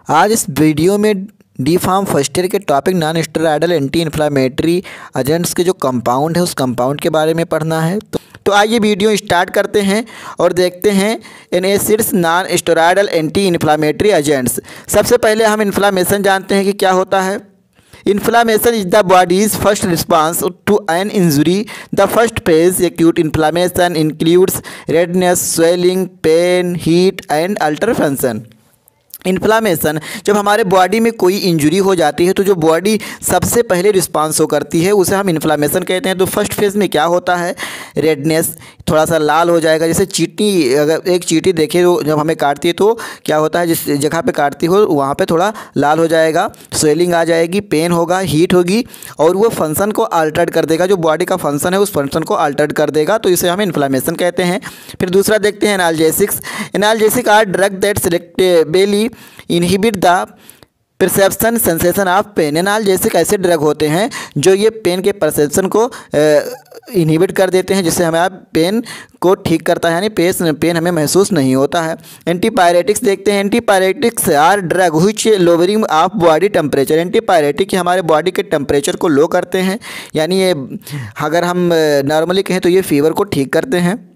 आज इस वीडियो में डी फार्म फर्स्ट ईयर के topic non steroidal anti inflammatory agents के जो कंपाउंड है उस कंपाउंड के बारे में पढ़ना है। तो आइए वीडियो स्टार्ट करते हैं और देखते हैं NSAIDs non steroidal anti inflammatory agents. सबसे पहले हम इन्फ्लामेशन जानते हैं कि क्या होता है। Inflammation is the body's first response to an injury. The first phase, acute inflammation, includes redness, swelling, pain, heat, and altered function. Inflammation जब हमारे बॉडी में कोई इंजरी हो जाती है तो जो बॉडी सबसे पहले रिस्पांस हो करती है उसे हम इन्फ्लामेशन कहते हैं। तो फर्स्ट फेज़ में क्या होता है, रेडनेस, थोड़ा सा लाल हो जाएगा। जैसे चींटी, अगर एक चींटी देखे तो जब हमें काटती है तो क्या होता है, जिस जगह पे काटती हो वहाँ पे थोड़ा लाल हो जाएगा, स्वेलिंग आ जाएगी, पेन होगा, हीट होगी और वो फंक्शन को अल्टर्ड कर देगा। जो बॉडी का फंक्शन है उस फंक्शन को अल्टर्ड कर देगा, तो इसे हम इन्फ्लामेशन कहते हैं। फिर दूसरा देखते हैं analgesics. Analgesic are drug that selectively inhibit the perception sensation of pain. Analgesic ऐसे ड्रग होते हैं जो ये पेन के परसेप्शन को इनहिबिट कर देते हैं, जिससे हमें पेन को ठीक करता है, यानी पेन हमें महसूस नहीं होता है। एंटीपायरेटिक्स देखते हैं। Antipyretics are drug which lowering of body temperature. Antipyretic हमारे बॉडी के टेम्परेचर को लो करते हैं, यानी ये अगर हम नॉर्मली कहें तो ये फीवर को ठीक करते हैं।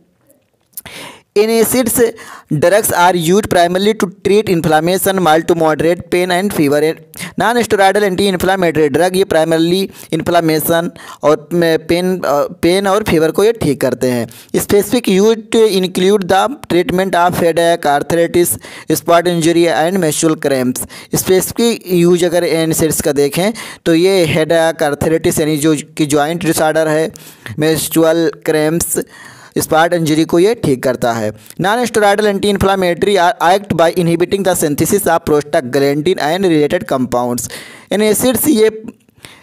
NSAIDs drugs are used primarily to treat inflammation, mild to moderate pain and fever. Non steroidal anti inflammatory drug ये प्राइमरली इन्फ्लामेशन और पेन और फीवर को ये ठीक करते हैं। Specific use to include the treatment of headache, arthritis, sport injury and menstrual cramps. Specific use अगर NSAIDs का देखें तो ये हेडेक, आर्थराइटिस यानी जो कि जॉइंट डिसऑर्डर है, मेंस्ट्रुअल क्रैम्प्स, स्पॉट इंजरी को ये ठीक करता है। Non steroidal anti inflammatory are act by inhibiting the synthesis of prostaglandin and related compounds. NSAIDs ये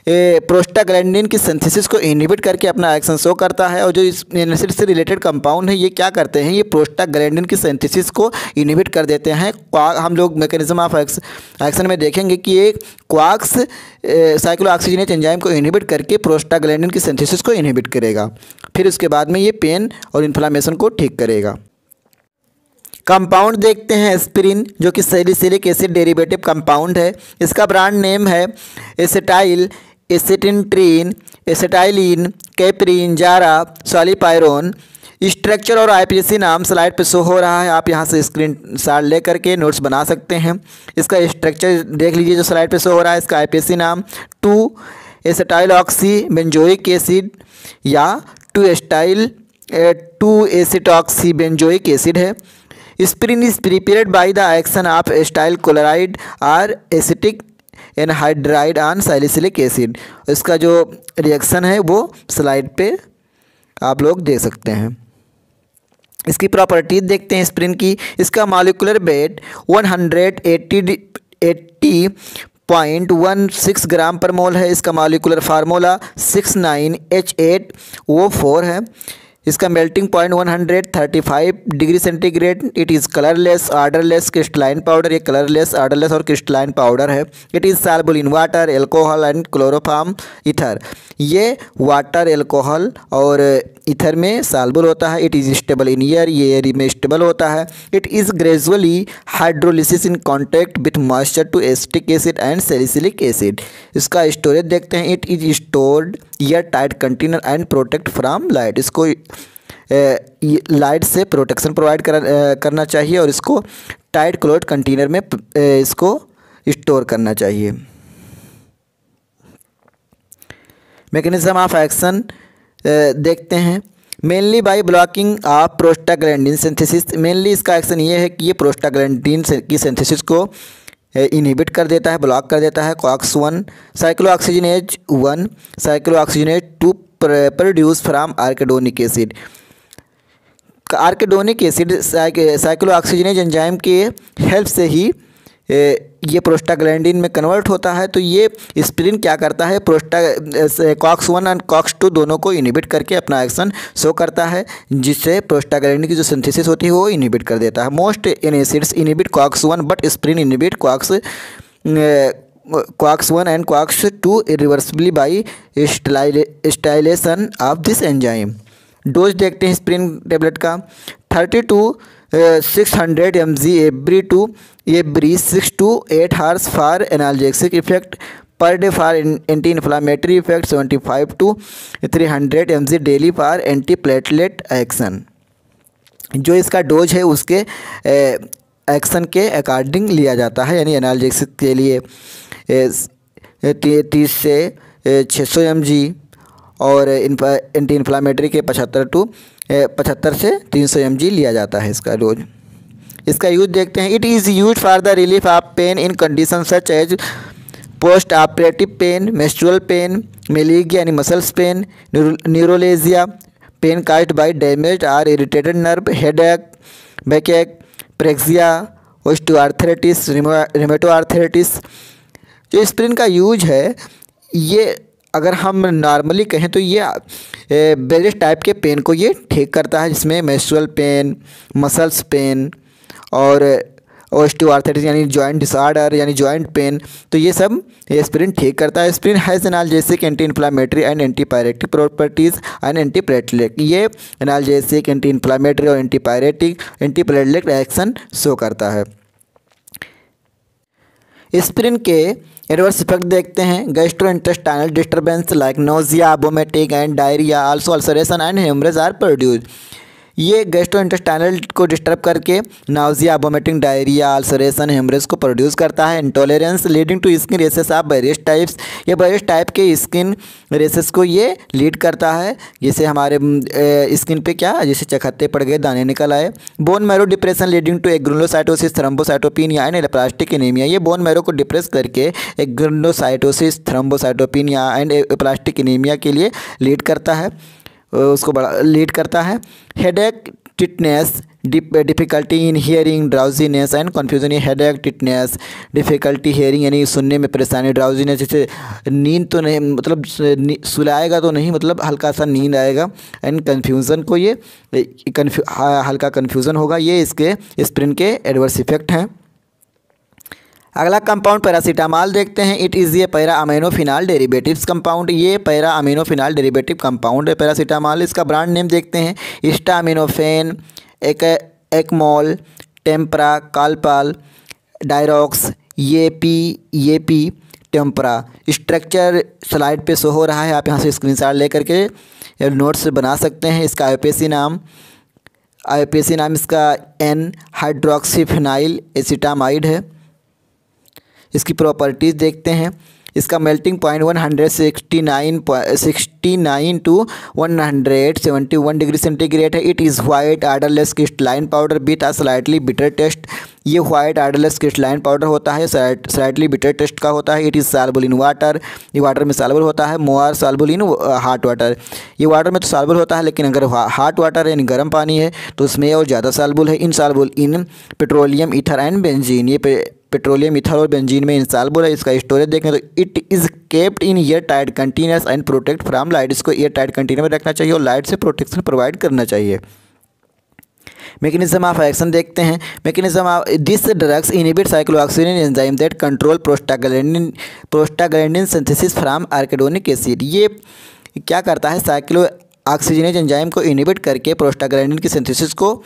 प्रोस्टाग्लैंडिन की सिंथेसिस को इनहिबिट करके अपना एक्शन शो करता है, और जो इस एनएसिड से रिलेटेड कंपाउंड है ये क्या करते हैं, ये प्रोस्टाग्लैंडिन की सिंथेसिस को इनहिबिट कर देते हैं। हम लोग मैकेनिज्म ऑफ एक्शन में देखेंगे कि ये क्वाक्स साइक्लोऑक्सीजनेज एंजाइम को इनहिबिट करके प्रोस्टाग्लैंडिन की सिंथेसिस को इनहिबिट करेगा। फिर उसके बाद में ये पेन और इन्फ्लामेशन को ठीक करेगा। कंपाउंड देखते हैं एस्पिरिन, जो कि सैलिसिलिक एसिड डेरिवेटिव कंपाउंड है। इसका ब्रांड नेम है एसिटाइल एसिटिनट्रीन, एसिटाइलिन, कैप्रीन, जारा, सॉलिपायरोन। स्ट्रक्चर और आईपीसी नाम स्लाइड पे शो हो रहा है, आप यहाँ से स्क्रीनशॉट ले करके नोट्स बना सकते हैं। इसका स्ट्रक्चर देख लीजिए जो स्लाइड पे शो हो रहा है। इसका आईपीसी नाम 2 एसिटाइल ऑक्सी बेंजोइक एसिड या 2 एसिटॉक्सी बेंजोइक एसिड है। Aspirin is prepared by the action of acetyl chloride और acetic anhydride on salicylic acid. इसका जो रिएक्शन है वो स्लाइड पे आप लोग देख सकते हैं। इसकी प्रॉपर्टीज देखते हैं एस्पिरिन की। इसका मॉलिक्यूलर वेट 180.16 ग्राम पर मोल है। इसका मॉलिक्यूलर फार्मूला 69H8O4 है। इसका melting point 135 degree centigrade. It is colourless, odourless, crystalline powder. ये कलरलेस, ऑर्डरलेस और क्रिस्टलाइन पाउडर है। It is soluble in water, alcohol and chloroform ether. ये वाटर, एल्कोहल और ether में सॉल्युबल होता है। It is stable in air, ये air में स्टेबल होता है। It is gradually hydrolysis in contact with moisture to acetic acid and salicylic acid. इसका स्टोरेज देखते हैं। It is stored air tight container and protect from light. इसको light से protection provide करना चाहिए और इसको टाइट क्लोज्ड कंटेनर में इसको स्टोर करना चाहिए। मैकेनिज्म ऑफ एक्शन देखते हैं। Mainly by blocking of prostaglandin synthesis. Mainly इसका एक्शन ये है कि ये प्रोस्टाग्लैंडिन की सिंथेसिस को इनहिबिट कर देता है, ब्लॉक कर देता है। COX-1 cyclooxygenase 1 cyclooxygenase 2 produce from arachidonic acid. Arachidonic acid cyclooxygenase enzyme के हेल्प से ही ये प्रोस्टाग्लैंडिन में कन्वर्ट होता है। तो ये एस्पिरिन क्या करता है, COX-1 और COX-2 दोनों को इनहिबिट करके अपना एक्शन शो करता है, जिससे प्रोस्टाग्लैंडिन की जो सिंथेसिस होती है वो इनहिबिट कर देता है। Most acids inhibit COX-1 but aspirin inhibit COX-1 and COX-2 irreversibly by acetylation of this enzyme. Dose देखते हैं एस्पिरिन टेबलेट का। 30 to 600 mg एवरी 2 ये ब्रीज 6 to 8 hours for analgesic effect, per day for anti inflammatory effect, 75 to 300 mg daily for anti platelet action. जो इसका dose है उसके action के अकॉर्डिंग लिया जाता है, यानी एनाल्जेसिक के लिए 30 से 600 mg और एंटी इन्फ्लामेटरी के 75 से 300 mg लिया जाता है इसका डोज। इसका यूज देखते हैं। It is use for the relief of pain in condition such as post operative pain, menstrual pain, myalgia यानी muscles pain, neuralgia, pain caused by damaged और irritated nerve, headache, backache, pyrexia, osteoarthritis, rheumatoid arthritis. जो aspirin का use है ये अगर हम normally कहें तो ये वेरियस टाइप के पेन को ये ठीक करता है, जिसमें मेंस्ट्रुअल पेन, मसल्स पेन और ओस्टियोआर्थराइटिस यानी जॉइंट डिसऑर्डर यानी जॉइंट पेन, तो ये सब एस्पिरिन ठीक करता है। Aspirin has analgesic, anti inflammatory and antipyretic properties and antiplatelet. ये एनाल्जेसिक, एंटी इन्फ्लामेटरी और एंटीपायरेटिक, एंटीप्लेटलेट एक्शन शो करता है। एस्पिरिन के एडवर्स इफेक्ट देखते हैं। Gastrointestinal disturbance like nausea, vomiting and diarrhoea, also ulceration and haemorrhage are produce. ये gastrointestinal को disturb करके nausea, vomiting, diarrhoea, ulceration, haemorrhage को प्रोड्यूस करता है। Intolerance leading to skin rashes of various types. ये various type के skin rashes को ये लीड करता है, जैसे हमारे स्किन पे क्या जैसे चखत्ते पड़ गए, दाने निकल आए। Bone marrow depression leading to agranulocytosis, thrombocytopenia and aplastic anaemia. ये बोन मैरो को डिप्रेस करके agranulocytosis, thrombocytopenia and aplastic anaemia के लिए लीड करता है, उसको बड़ा लीड करता है। Headache, tetanus, difficulty in hearing, drowsiness and confusion. ये हेडेक, टिटनेस, डिफ़िकल्टी हियरिंग यानी सुनने में परेशानी, ड्राउजीनेस जैसे नींद तो नहीं, मतलब सुलाएगा तो नहीं, मतलब हल्का सा नींद आएगा, एंड कन्फ्यूज़न को ये हल्का कन्फ्यूज़न होगा। ये इसके एस्पिरिन के एडवर्स इफेक्ट हैं। अगला कंपाउंड पैरासीटामॉल देखते हैं। इट इज़ ये पैरा अमीनोफिनाल डेरिवेटिव्स कंपाउंड। ये पैरा अमीनोफिनाल डेरिवेटिव कंपाउंड है पैरासीटामॉल। इसका ब्रांड नेम देखते हैं। इस्टामिनोफेन, एकमोल, टेम्परा, कालपाल, डायरॉक्स, येपी, टेम्परा। स्ट्रक्चर स्लाइड पे शो हो रहा है, आप यहाँ से स्क्रीनशॉट लेकर के नोट्स बना सकते हैं। इसका आईयूपीएसी नाम इसका N हाइड्रोक्सीफिनाइल एसिटामाइड है। इसकी प्रॉपर्टीज़ देखते हैं। इसका melting point 169 to 171 degree centigrade है। It is white odourless crystalline powder with a slightly bitter taste. ये वाइट आर्डरलेस क्रिस्टलाइन पाउडर होता है, स्लाइटली बिटर टेस्ट का होता है। It is soluble in water, ये वाटर में सॉल्युबल होता है। More soluble in hot water, ये वाटर में तो सॉल्युबल होता है, लेकिन अगर हॉट वाटर यानी गर्म पानी है तो उसमें और ज़्यादा सॉल्युबल है। Insoluble in petroleum, ether and benzene. ये पेट्रोलियम, ईथर और बेंजीन में इनसॉल्युबल है। इसका स्टोरेज देखें तो it is kept in air tight containers and protect from light. इसको एयर टाइट कंटेनर में रखना चाहिए और लाइट से प्रोटेक्शन प्रोवाइड करना चाहिए। मैकेनिज्म ऑफ एक्शन देखते हैं। Mechanism of this drugs inhibit cyclooxygenase enzyme that control prostaglandin synthesis from arachidonic acid. ये क्या करता है, साइक्लो ऑक्सीजनेज एंजाइम को इनहिबिट करके प्रोस्टाग्लैंडिन की सिंथेसिस को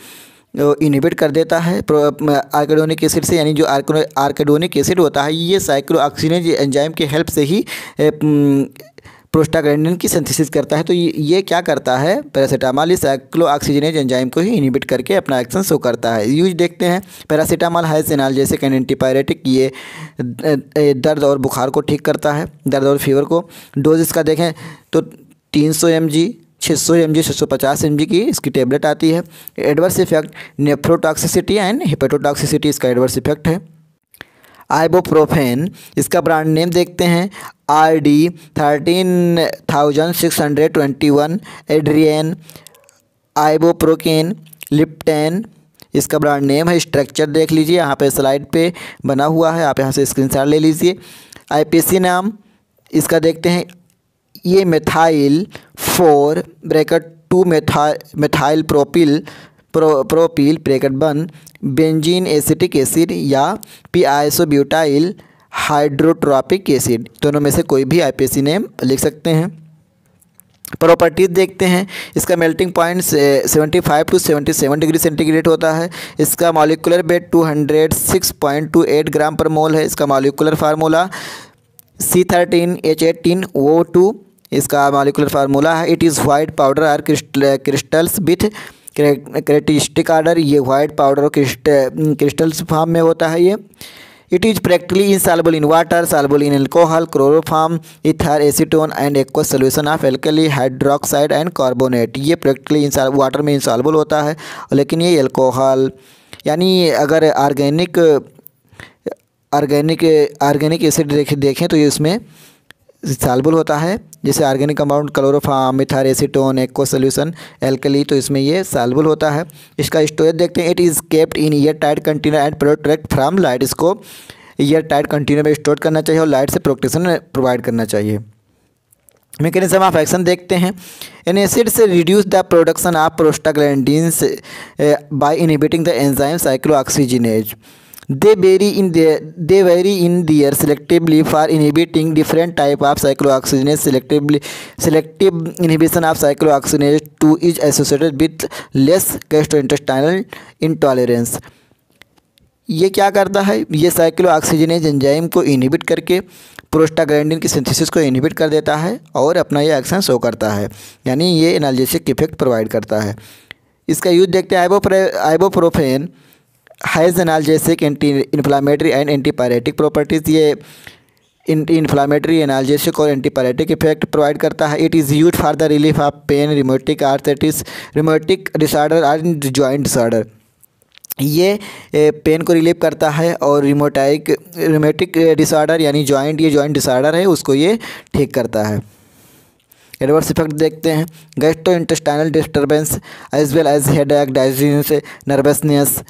इनहिबिट कर देता है आर्किडोनिक एसिड से। यानी जो आर्किडोनिक एसिड होता है ये साइक्लो ऑक्सीजनेज एंजाइम के हेल्प से ही प्रोस्टाग्लैंडिन की सिंथेसिस करता है। तो ये क्या करता है, पैरासीटामॉल इस साइक्लो ऑक्सीजनेज एंजाइम को ही इनहिबिट करके अपना एक्शन शो करता है। यूज देखते हैं। Paracetamol has analgesic and antipyretic. ये दर्द और बुखार को ठीक करता है, दर्द और फीवर को। डोज इसका देखें तो 300 mg, 600 mg, 650 mg की इसकी टेबलेट आती है। Adverse effect nephrotoxicity and hepatotoxicity इसका एडवर्स इफेक्ट है। आइबोप्रोफेन, इसका ब्रांड नेम देखते हैं। RD 13621, एड्रियन, आइबोप्रोकेन, लिप्टेन इसका ब्रांड नेम है। स्ट्रक्चर देख लीजिए, यहाँ पे स्लाइड पे बना हुआ है, आप यहाँ से स्क्रीनशॉट ले लीजिए। IPC नाम इसका देखते हैं। ये methyl 4(2 methyl propyl bracket 1 benzene acetic acid या पीआइसोब्यूटाइल हाइड्रोट्रोपिक एसिड, दोनों में से कोई भी IPC नेम लिख सकते हैं। प्रॉपर्टीज़ देखते हैं। इसका melting point 75 to 77 degree centigrade होता है। इसका मॉलिक्यूलर वेट 206.28 ग्राम पर मोल है। इसका मॉलिक्यूलर फार्मूला C13H18O2 इसका मॉलिक्यूलर फार्मूला है। It is white powder or crystals with characteristic odour. ये वाइट पाउडर क्रिस्टल्स फॉर्म में होता है। ये it is practically insoluble in water, soluble in alcohol, chloroform, ether, acetone and aqueous solution of alkali hydroxide and carbonate। ये practically water में insoluble होता है, लेकिन ये अल्कोहल यानी अगर ऑर्गेनिक एसिड देखें तो ये उसमें सॉल्युबल होता है। जैसे organic compound chloroform, methyl acetone, aqueous solution, alkali, तो इसमें ये सॉल्युबल होता है। इसका स्टोरेज देखते हैं। It is kept in year tight container and protect from light. इसको ईयर टाइट कंटेनर में स्टोर करना चाहिए और लाइट से प्रोटेक्शन प्रोवाइड करना चाहिए। मैकेनिज्म ऑफ एक्शन देखते हैं। एन एसिड से reduce the production of prostaglandins bye inhibiting the enzyme cyclooxygenase. They vary in their selectively for inhibiting different type of cyclooxygenase. Selective inhibition of cyclooxygenase 2 is associated with less gastrointestinal intolerance। ये क्या करता है? ये cyclooxygenase enzyme को inhibit करके prostaglandin की synthesis को inhibit कर देता है और अपना ये एक्शन शो करता है, यानी ये एनाल्जेसिक इफेक्ट प्रोवाइड करता है। इसका यूज देखते हैं। Ibuprofen has analgesic, anti inflammatory and antipyretic properties. ये एंटी इन्फ्लामेटरी, एनाल्जेसिक और एंटीपायरेटिक इफेक्ट प्रोवाइड करता है। It is used for the relief of pain, rheumatic arthritis, rheumatic disorder and joint disorder. ये पेन को relieve करता है और rheumatic disorder यानी जॉइंट डिसऑर्डर है उसको ये ठीक करता है। एडवर्स इफेक्ट देखते हैं। Gastrointestinal disturbance as well as headache, digestion, nervousness,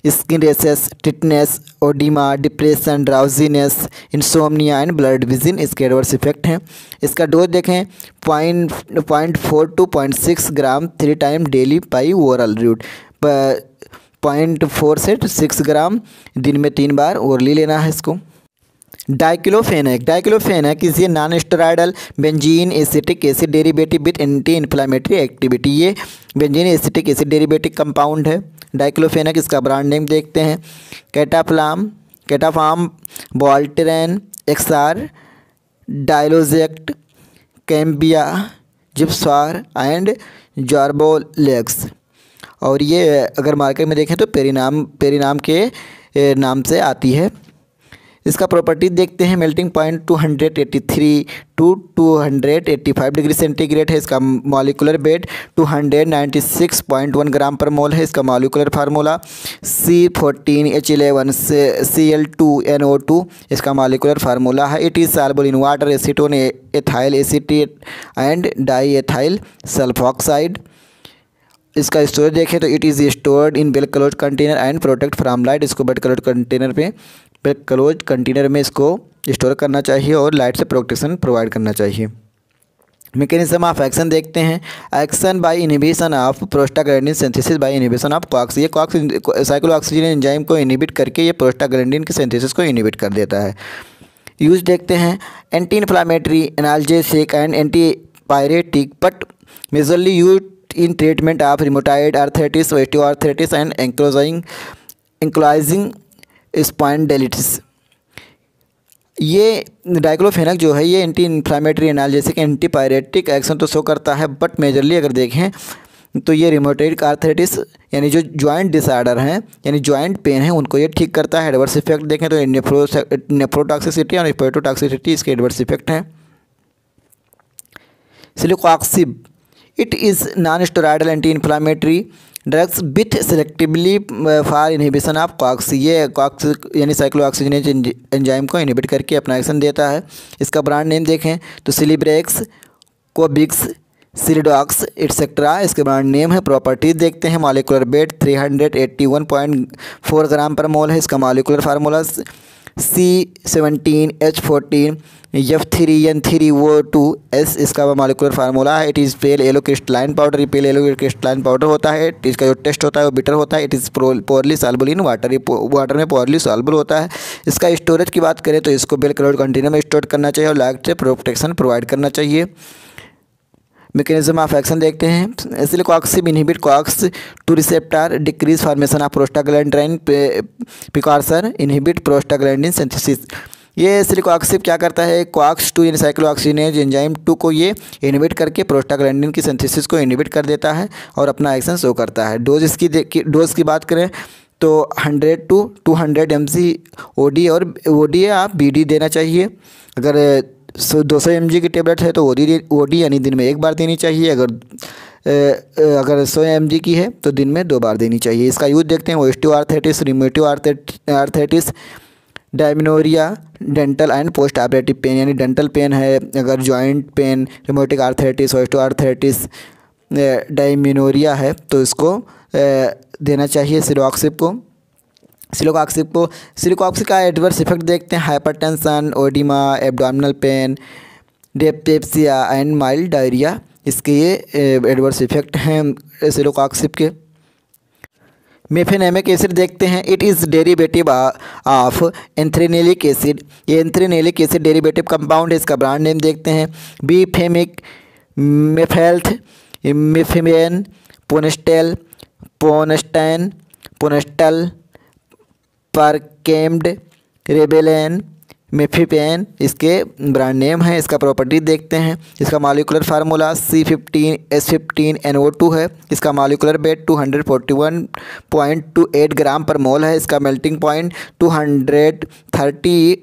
skin rashes, tinnitus, oedema, depression, drowsiness, insomnia and blood vision इसके एडवर्स इफेक्ट हैं। इसका डोज देखें। 0.4 to 0.6 gram 3 time daily by oral route. 0.4 से 6 ग्राम दिन में 3 बार ओरली लेना है इसको। Diclofenac is a non steroidal benzene acetic acid derivative with anti inflammatory activity. ये benzene acetic acid derivative compound है डाइक्लोफेनेक। इसका ब्रांड नेम देखते हैं। Cataflam, Voltaren, XR, Dyloject, Cambia, Zipsor and Zorvolex. और ये अगर मार्केट में देखें तो पेरीनाम के नाम से आती है। इसका प्रॉपर्टी देखते हैं। Melting point 283 to 285 degree centigrade है। इसका मॉलिक्यूलर वेट 296.1 ग्राम पर मोल है। इसका मॉलिक्यूलर फार्मूला C14H11Cl2NO2 इसका मॉलिक्यूलर फार्मूला है। It is soluble in water, acetone, ethyl acetate and diethyl sulfoxide. इसका स्टोरेज देखें तो it is stored in well closed container and protect from light. इसको well closed container में इसको store करना चाहिए और लाइट से प्रोटेक्शन प्रोवाइड करना चाहिए। मैकेनिज्म ऑफ एक्शन देखते हैं। Action by inhibition of prostaglandin synthesis by inhibition of COX. ये कॉक्स साइक्लोऑक्सीजिनेज एंजाइम को इनहिबिट करके ये प्रोस्टाग्लैंडिन की सिंथेसिस को इनहिबिट कर देता है। यूज देखते हैं। Anti inflammatory, analgesic and antipyretic but majorly use in treatment of rheumatoid arthritis, osteoarthritis and ankylosing spondylitis. ये डाइक्लोफेनेक जो है ये anti inflammatory, analgesic, antipyretic action तो शो करता है, बट मेजरली अगर देखें तो ये रिमोटाइड आर्थराइटिस यानी जो जॉइंट डिसऑर्डर हैं यानी जॉइंट पेन है उनको ये ठीक करता है। एडवर्स इफेक्ट देखें तो नेफ्रोटॉक्सिसिटी और हेपेटोटॉक्सिसिटी इसके एडवर्स इफेक्ट हैं। Celecoxib, it is non steroidal anti inflammatory drugs with selectively for inhibition of COX. ये कॉक्स यानी साइक्लोऑक्सीजिनेज एंजाइम को इनहिबिट करके अपना एक्शन देता है। इसका ब्रांड नेम देखें तो सिलिब्रेक्स, कोबिक्स, सिलिडॉक्स एटसेट्रा इसके ब्रांड नेम है। प्रॉपर्टीज देखते हैं। मॉलिक्यूलर वेट 381.4 ग्राम पर मोल है। इसका मॉलिक्यूलर फार्मूला C17H14F3N3O2S इसका मॉलिक्यूलर फार्मूला है। It is pale yellow crystalline powder. ये पेल येलो क्रिस्टलाइन पाउडर होता है। इसका जो टेस्ट होता है वो बिटर होता है। It is poorly soluble in water. ये वाटर में पोरली सॉल्युबल होता है। इसका स्टोरेज की बात करें तो इसको वेल क्लोज्ड कंटेनर में स्टोर करना चाहिए और लाइट से प्रोटेक्शन प्रोवाइड करना चाहिए। मैकेनिज्म ऑफ एक्शन देखते हैं। Celecoxib inhibit COX 2 receptor, decrease formation of prostaglandin precursor, inhibit prostaglandin synthesis. ये एसिलोकॉक्सिब क्या करता है, कॉक्स 2 यानी साइक्लोऑक्सीजनेज एंजाइम 2 को ये इनहिबिट करके प्रोस्टाग्लैंडिन की सिंथेसिस को इनहिबिट कर देता है और अपना एक्शन शो करता है। डोज की बात करें तो 100 to 200 mg OD और OD आप BD देना चाहिए। अगर 200 mg की टेबलेट है तो OD यानी दिन में एक बार देनी चाहिए। अगर 100 mg की है तो दिन में 2 बार देनी चाहिए। इसका यूज देखते हैं। Osteoarthritis, rheumatoid arthritis, dysmenorrhoea, dental and post operative pain यानी डेंटल पेन है, अगर joint pain, rheumatoid arthritis, osteoarthritis, dysmenorrhoea है तो इसको देना चाहिए सिलोकॉक्सिब को। सिलोकॉक्सिब का एडवर्स इफेक्ट देखते हैं। Hypertension, oedema, abdominal pain, dyspepsia and mild diarrhoea, इसके ये एडवर्स इफेक्ट हैं सिलोकॉक्सिब के। मेफेनेमिक एसिड देखते हैं। It is derivative of anthranilic acid. ये एंथ्रेनेलिक एसिड डेरिवेटिव कंपाउंड है। इसका ब्रांड नेम देखते हैं। बीफेमिक, मेफेल्थ, मेफेमेन, पोनेस्टेल, पोनेस्टैन, पोनेस्टल, परकेम्ड, रेबेलेन, मेफिपेन, इसके ब्रांड नेम है। इसका प्रॉपर्टी देखते हैं। इसका मॉलिक्यूलर फार्मूला C15H15NO2 है। इसका मॉलिक्यूलर वेट 241.28 ग्राम पर मोल है। इसका melting point 230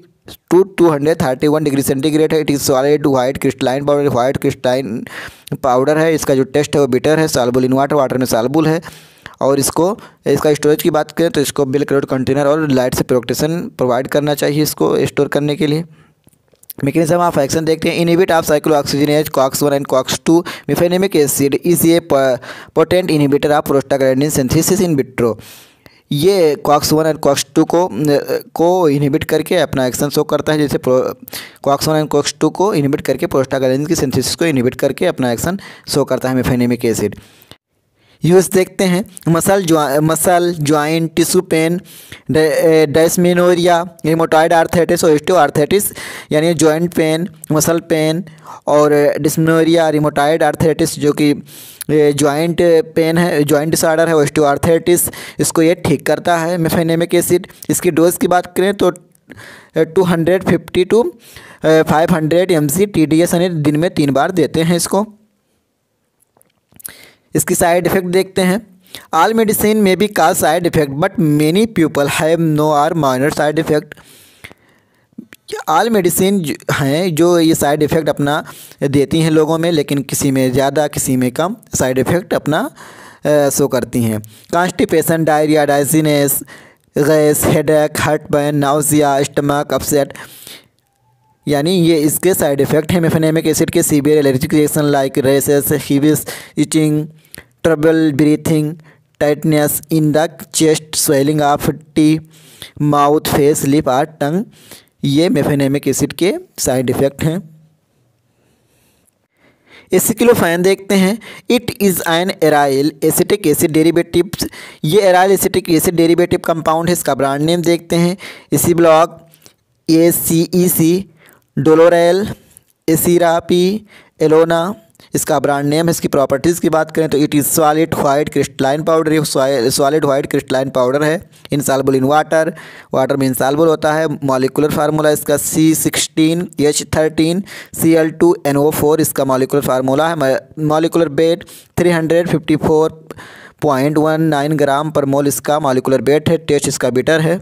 to 231 degree centigrade है। It is solid white crystalline powder, white crystalline powder है। इसका जो टेस्ट है वो बिटर है, सॉल्युबल इन वाटर, वाटर में सॉल्युबल है। और इसका स्टोरेज की बात करें तो इसको वेल क्लोज्ड कंटेनर और लाइट से प्रोटेक्शन प्रोवाइड करना चाहिए इसको स्टोर करने के लिए। मैकेनिज्म ऑफ एक्शन देखते हैं। Inhibit of cyclooxygenase COX 1 and COX 2। Mefenamic acid is a potent inhibitor of prostaglandin synthesis in vitro. ये कॉक्स 1 एंड कॉक्स 2 को इनहिबिट करके अपना एक्शन शो करता है। जैसे कॉक्स 1 एंड कॉक्स 2 को इनहिबिट करके प्रोस्टाग्लैंडिन की सिंथेसिस को इनहिबिट करके अपना एक्शन शो करता है मेफेनेमिक एसिड। यूज देखते हैं। Muscle joint tissue pain, dysmenorrhoea, rheumatoid arthritis, osteoarthritis यानी जॉइंट पेन, मसल पेन और डिस्मेनोरिया, रिमेटोइड आर्थराइटिस जो कि जॉइंट पेन है, जॉइंट डिसऑर्डर है, ओस्टियोआर्थराइटिस, इसको ये ठीक करता है मेफेनेमिक एसिड। इसकी डोज की बात करें तो 250 to 500 mg TDS यानी दिन में 3 बार देते हैं इसको। इसकी साइड इफेक्ट देखते हैं। ऑल मेडिसिन में be cause side effect but many people have no or minor side effect. All medicine हैं जो ये साइड इफ़ेक्ट अपना देती हैं लोगों में, लेकिन किसी में ज़्यादा किसी में कम साइड इफ़ेक्ट अपना शो करती हैं। Constipation, diarrhoea, dizziness, gas, headache, heartburn, nausea, stomach upset यानी ये इसके साइड इफ़ेक्ट हैं। मेफेनेमिक एसिड के severe allergic reaction like rashes, hives, itching, trouble breathing, tightness in the chest, swelling of the, mouth, face, lip और tongue, ये mefenamic acid के side effect हैं। Aceclofenac देखते हैं। It is an aryl acetic acid derivative. ये aryl acetic acid derivative compound है। इसका brand name देखते हैं। इसी ब्लॉक, ACEC, डोलोरेल, एसिरापी, एलोना, इसका ब्रांड नेम है। इसकी प्रॉपर्टीज़ की बात करें तो it is solid white crystalline powder, solid white crystalline powder है। इनसॉल्युबल इन वाटर, वाटर में इनसॉल्युबल होता है। मॉलिक्यूलर फार्मूला इसका C16H13Cl2NO4 इसका मॉलिक्यूलर फार्मूला है। मॉलिक्यूलर वेट 354.19 ग्राम पर मोल इसका मॉलिक्यूलर वेट है। टेस्ट इसका बिटर है।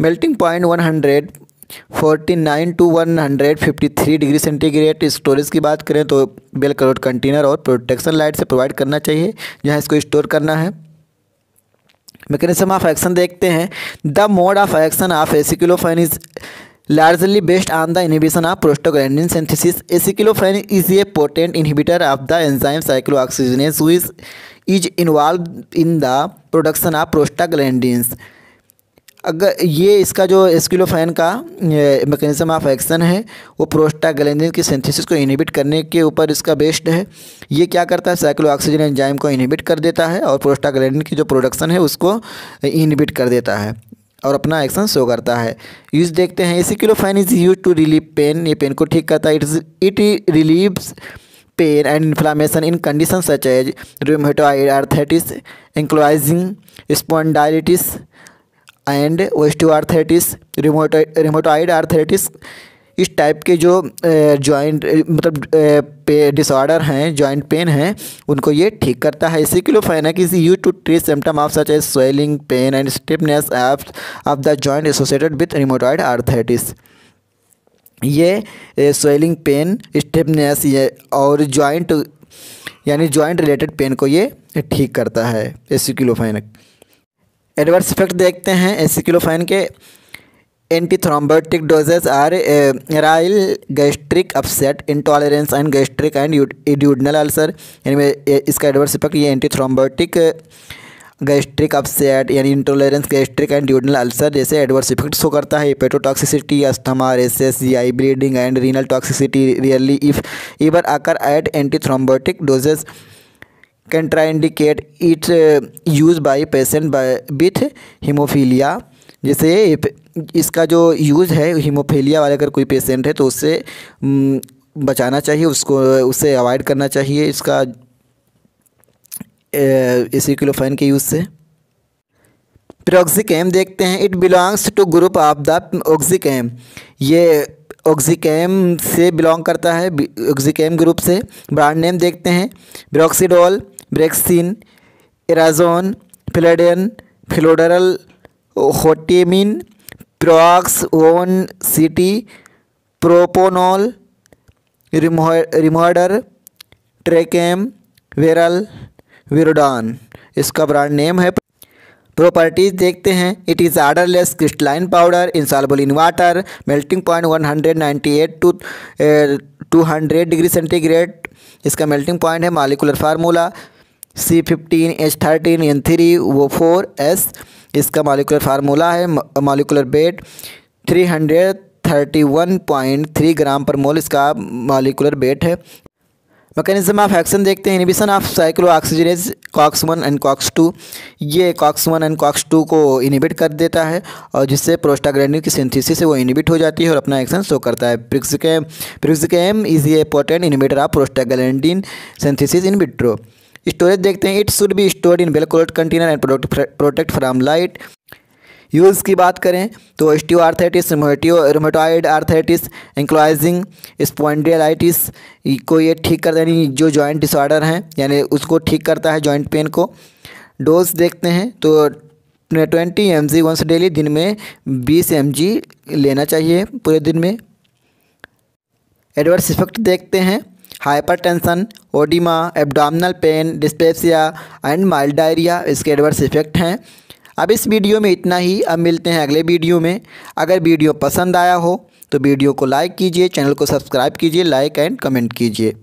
Melting point 149 to 153 degree centigrade. Storage की बात करें तो वेल क्लोज्ड कंटेनर और प्रोटेक्शन लाइट से प्रोवाइड करना चाहिए जहां इसको स्टोर करना है। मैकेनिज्म ऑफ एक्शन देखते हैं। The mode of action of aceclofenac is largely based on the inhibition of prostaglandin synthesis. Aceclofenac is a potent inhibitor of the enzyme cyclooxygenase which is involved in the production of prostaglandins. अगर ये इसका जो एसिक्लोफैन का mechanism of action है वो prostaglandin की synthesis को inhibit करने के ऊपर इसका बेस्ड है। ये क्या करता है, साइक्लोऑक्सीजन एंजाइम को इनहिबिट कर देता है और प्रोस्टाग्लैंडिन की जो प्रोडक्शन है उसको इनहिबिट कर देता है और अपना एक्शन शो करता है। यूज देखते हैं। Aceclofenac is use to relieve pain, ये पेन को ठीक करता है। It relieves pain and inflammation in conditions such as rheumatoid arthritis, ankylosing spondylitis and osteoarthritis, rheumatoid arthritis। इस टाइप के जो जॉइंट मतलब डिसऑर्डर हैं, जॉइंट पेन हैं, उनको ये ठीक करता है। Aceclofenac is use to treat symptom of such as swelling, pain and stiffness of the joint associated with rheumatoid arthritis. ये स्वेलिंग, पेन, स्टिफनेस ये और जॉइंट यानी जॉइंट रिलेटेड पेन को ये ठीक करता है एसिक्लोफेनेक। एडवर्स इफेक्ट देखते हैं एसिक्लोफेन के। एंटीथ्रोम्बोटिक डोजेज आर राइल gastric upset, intolerance and gastric and duodenal ulcer. यानी इसका एडवर्स इफेक्ट ये एंटीथ्रोम्बोटिक, गैस्ट्रिक अपसेट यानी intolerance, gastric and duodenal ulcer जैसे एडवर्स इफेक्ट शो करता है। Hepatotoxicity, asthma, rashes, GI bleeding and renal toxicity rarely if ever occur at antithrombotic dosages contraindicate it use by patient with haemophilia. जैसे इसका जो use है haemophilia वाले अगर कोई पेशेंट है तो उससे बचाना चाहिए, उससे अवॉइड करना चाहिए इसका एसिक्लोफेन के यूज़ से। पिरोक्सिकेम देखते हैं। It belongs to group of the oxicam. ये ऑक्सीकेम से बिलोंग करता है, ऑक्सीकेम ग्रुप से। ब्रांड नेम देखते हैं। ब्रोक्सीडोल, ब्रेक्सिन, एराजोन, फिलेडेन, फिलोडरल, होटेमिन, प्रॉक्स, ओन सिटी, प्रोपोनॉल, रिमोडर, ट्रेकेम, वेरल, विरोडान इसका ब्रांड नेम है। प्रॉपर्टीज देखते हैं। It is odourless crystalline powder, insoluble in water, melting point 198 to 200 degree centigrade इसका मेल्टिंग पॉइंट है। मॉलिक्यूलर फार्मूला C15H13N3O4S इसका मॉलिक्यूलर फार्मूला है। Molecular weight 331.3 gram per mole इसका मॉलिक्यूलर वेट है। मैकेनिज्म ऑफ एक्शन देखते हैं। Inhibition of cyclooxygenase COX-1 and COX-2। ये COX-1 and COX-2 को इनहिबिट कर देता है और जिससे प्रोस्टाग्लैंडिन की सिंथेसिस से वो इनहिबिट हो जाती है और अपना एक्शन शो करता है। Piroxicam is a potent inhibitor of prostaglandin synthesis in vitro. Storage देखते हैं। It should be stored in well closed container and protect from light. Use की बात करें तो osteoarthritis, rheumatoid arthritis, ankylosing spondylitis को ये ठीक करता है, यानी जो जॉइंट डिसऑर्डर हैं यानी उसको ठीक करता है जॉइंट पेन को। डोज देखते हैं तो 20 mg वंस डेली, दिन में 20 mg लेना चाहिए पूरे दिन में। एडवर्स इफेक्ट देखते हैं। Hypertension, oedema, abdominal pain, dyspepsia and mild diarrhoea इसके एडवर्स इफेक्ट हैं। अब इस वीडियो में इतना ही। अब मिलते हैं अगले वीडियो में। अगर वीडियो पसंद आया हो तो वीडियो को लाइक कीजिए, चैनल को सब्सक्राइब कीजिए, लाइक एंड कमेंट कीजिए।